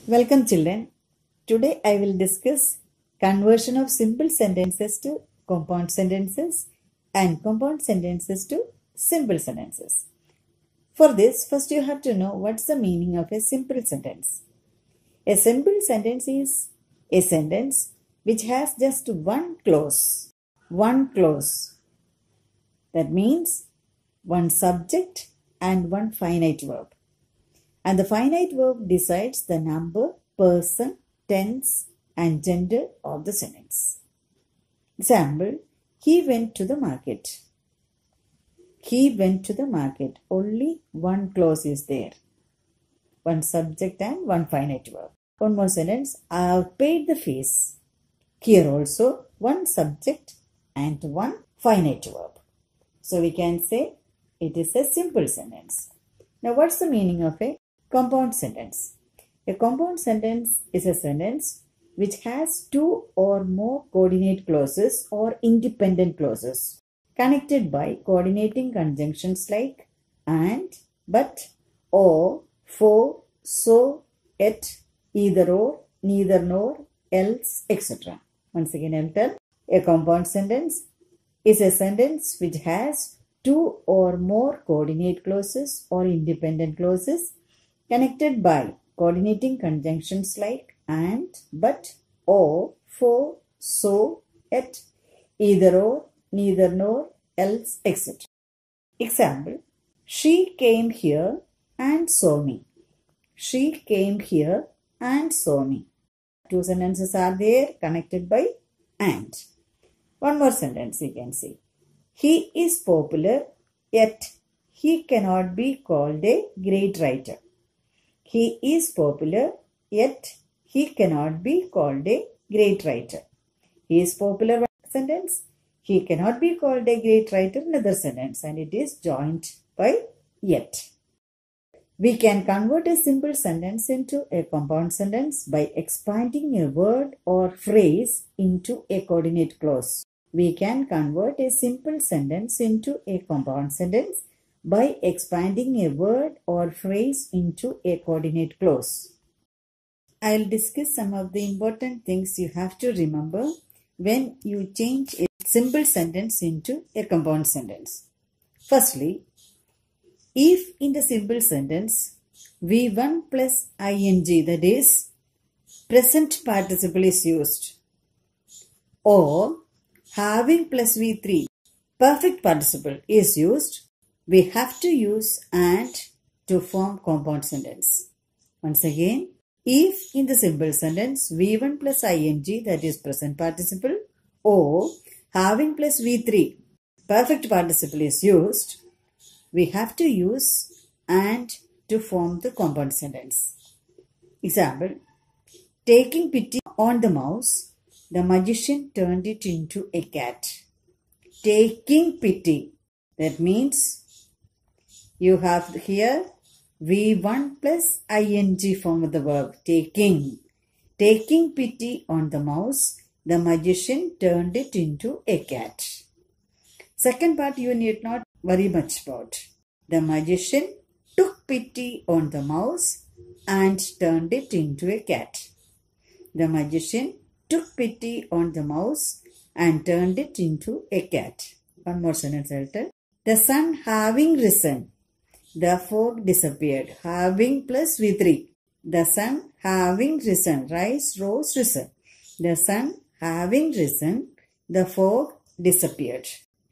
Welcome children. Today I will discuss conversion of simple sentences to compound sentences and compound sentences to simple sentences. For this, first you have to know what's the meaning of a simple sentence. A simple sentence is a sentence which has just one clause. One clause. That means one subject and one finite verb. And the finite verb decides the number, person, tense and gender of the sentence. Example, he went to the market. He went to the market. Only one clause is there. One subject and one finite verb. One more sentence, I have paid the fees. Here also one subject and one finite verb. So we can say it is a simple sentence. Now what's the meaning of a compound sentence? A compound sentence is a sentence which has two or more coordinate clauses or independent clauses connected by coordinating conjunctions like and, but, or, for, so, yet, either or, neither nor, else, etc. Once again I will tell. A compound sentence is a sentence which has two or more coordinate clauses or independent clauses connected by coordinating conjunctions like and, but, or, for, so, yet, either or, neither nor, else, etc. Example, she came here and saw me. She came here and saw me. Two sentences are there connected by and. One more sentence you can see. He is popular, yet he cannot be called a great writer. He is popular, yet he cannot be called a great writer. He is popular, one sentence. He cannot be called a great writer, another sentence, and it is joined by yet. We can convert a simple sentence into a compound sentence by expanding a word or phrase into a coordinate clause. We can convert a simple sentence into a compound sentence by expanding a word or phrase into a coordinate clause. I'll discuss some of the important things you have to remember when you change a simple sentence into a compound sentence. Firstly, if in the simple sentence VIII plus ing, that is present participle, is used, or having plus VIII perfect participle is used, we have to use and to form compound sentence. Once again, if in the simple sentence VIII plus ing, that is present participle, or having plus VIII perfect participle is used, we have to use and to form the compound sentence. Example, taking pity on the mouse, the magician turned it into a cat. Taking pity, that means you have here VIII plus ing form of the verb taking. Taking pity on the mouse, the magician turned it into a cat. Second part you need not worry much about. The magician took pity on the mouse and turned it into a cat. The magician took pity on the mouse and turned it into a cat. One more sentence I'll tell. The sun having risen, the fog disappeared. Having plus VIII. The sun having risen. Rise, rose, risen. The sun having risen, the fog disappeared.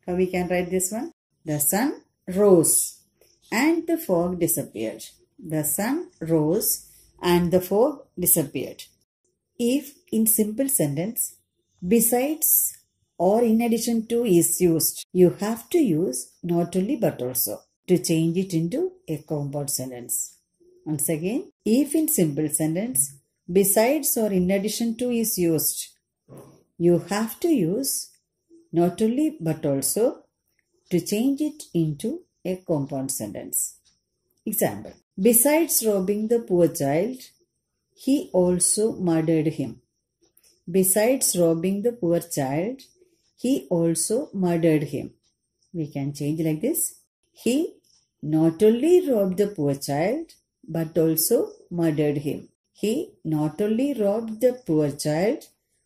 How we can write this one? The sun rose and the fog disappeared. The sun rose and the fog disappeared. If in simple sentence, besides or in addition to is used, you have to use not only but also to change it into a compound sentence. Once again, if in simple sentence, besides or in addition to is used, you have to use not only but also to change it into a compound sentence. Example, besides robbing the poor child, he also murdered him. Besides robbing the poor child, he also murdered him. We can change like this. He not only robbed the poor child, but also murdered him. He not only robbed the poor child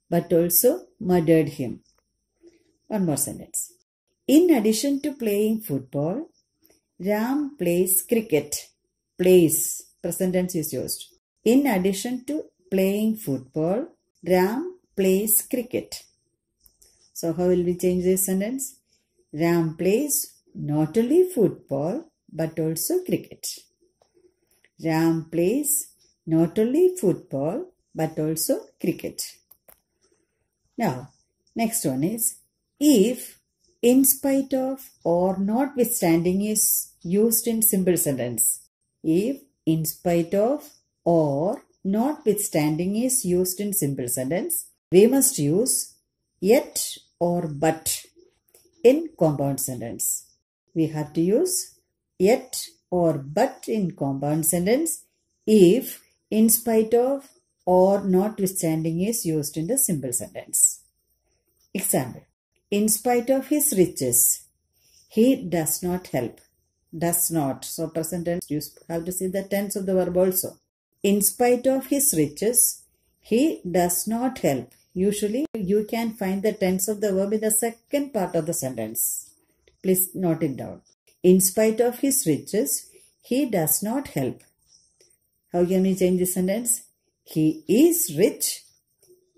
but also murdered him. One more sentence. In addition to playing football, Ram plays cricket. Plays. Present tense is used. In addition to playing football, Ram plays cricket. So how will we change this sentence? Ram plays not only football but also cricket. Ram plays not only football but also cricket. Now, next one is if in spite of or notwithstanding is used in simple sentence. If in spite of or notwithstanding is used in simple sentence, we must use yet or but in compound sentence. We have to use yet or but in compound sentence if in spite of or notwithstanding is used in the simple sentence. Example. In spite of his riches, he does not help. Does not. So present tense, you have to see the tense of the verb also. In spite of his riches, he does not help. Usually you can find the tense of the verb in the second part of the sentence. Please note it down. In spite of his riches, he does not help. How can we change the sentence? He is rich,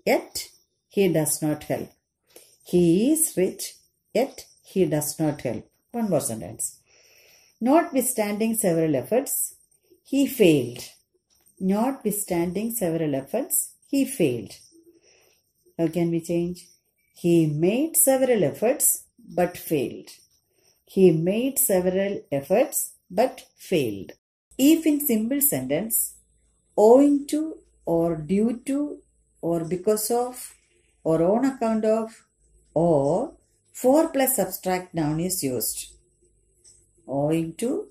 yet he does not help. He is rich, yet he does not help. One more sentence. Notwithstanding several efforts, he failed. Notwithstanding several efforts, he failed. How can we change? He made several efforts but failed. He made several efforts but failed. If in simple sentence, owing to or due to or because of or on account of or for plus abstract noun is used. Owing to,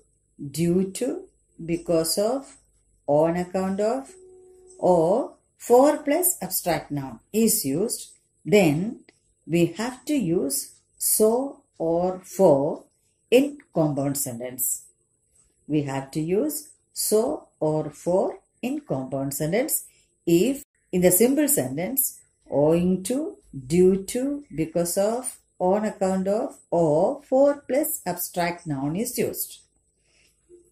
due to, because of, on account of or for plus abstract noun is used, then we have to use so or for in compound sentence. We have to use so or for in compound sentence if in the simple sentence owing to, due to, because of, on account of or for plus abstract noun is used.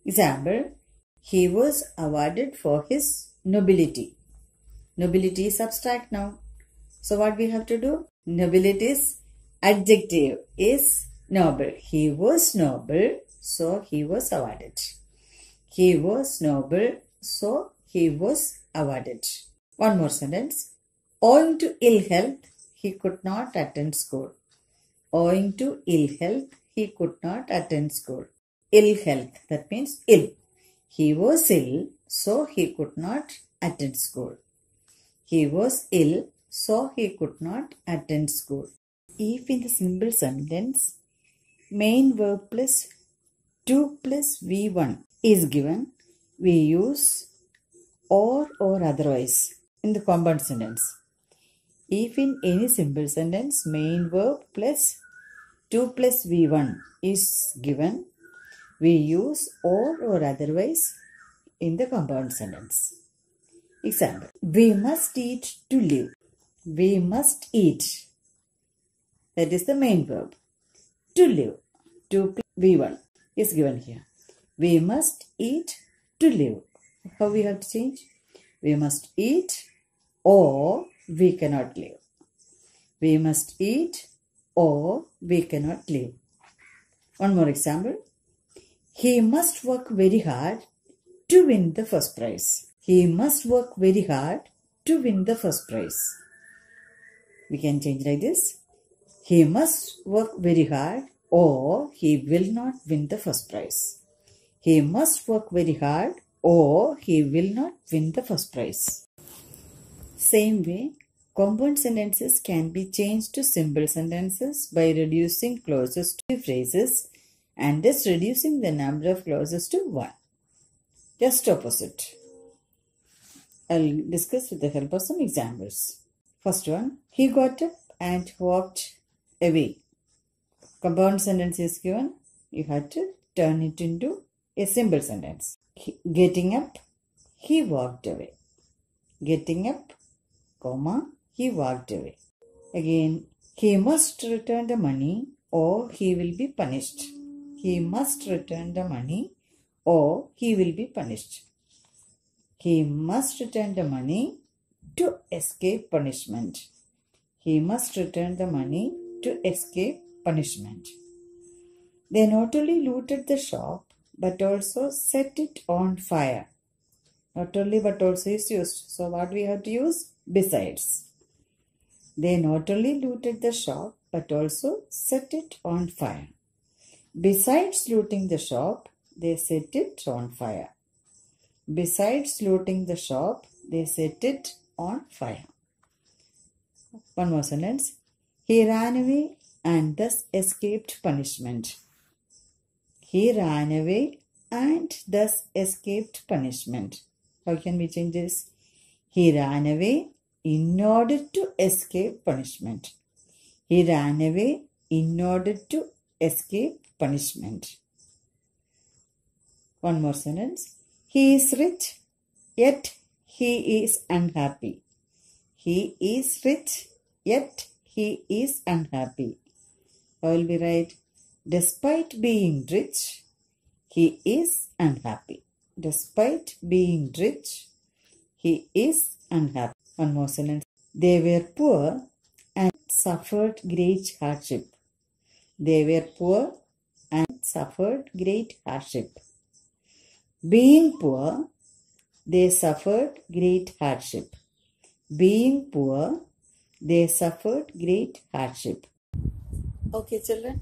Example, he was awarded for his nobility. Nobility is abstract noun. So what we have to do? Nobility's adjective is noble. He was noble, so he was awarded. He was noble, so he was awarded. One more sentence. Owing to ill health, he could not attend school. Owing to ill health, he could not attend school. Ill health, that means ill. He was ill, so he could not attend school. He was ill, so he could not attend school. If in the simple sentence, main verb plus 2 plus V1 is given, we use or otherwise in the compound sentence. If in any simple sentence, main verb plus 2 plus V1 is given, we use or otherwise in the compound sentence. Example, we must eat to live. We must eat. That is the main verb. To live. 2 plus V1 is given here. We must eat to live. How we have to change? We must eat or we cannot live. We must eat or we cannot live. One more example. He must work very hard to win the first prize. He must work very hard to win the first prize. We can change like this. He must work very hard or he will not win the first prize. He must work very hard or he will not win the first prize. Same way, compound sentences can be changed to simple sentences by reducing clauses to phrases and thus reducing the number of clauses to 1. Just opposite. I'll discuss with the help of some examples. First one, he got up and walked away. Compound sentence is given. You have to turn it into a simple sentence. Getting up, he walked away. Getting up, comma, he walked away. Again, he must return the money or he will be punished. He must return the money or he will be punished. He must return the money to escape punishment. He must return the money to escape punishment. They not only looted the shop but also set it on fire. Not only but also is used. So what we have to use? Besides. They not only looted the shop but also set it on fire. Besides looting the shop, they set it on fire. Besides looting the shop, they set it on fire. One more sentence. He ran away and thus escaped punishment. He ran away and thus escaped punishment. How can we change this? He ran away in order to escape punishment. He ran away in order to escape punishment. One more sentence. He is rich, yet he is unhappy. He is rich, yet he is unhappy. I will be right. Despite being rich, he is unhappy. Despite being rich, he is unhappy. One more sentence. They were poor and suffered great hardship. They were poor and suffered great hardship. Being poor, they suffered great hardship. Being poor, they suffered great hardship. Okay, children.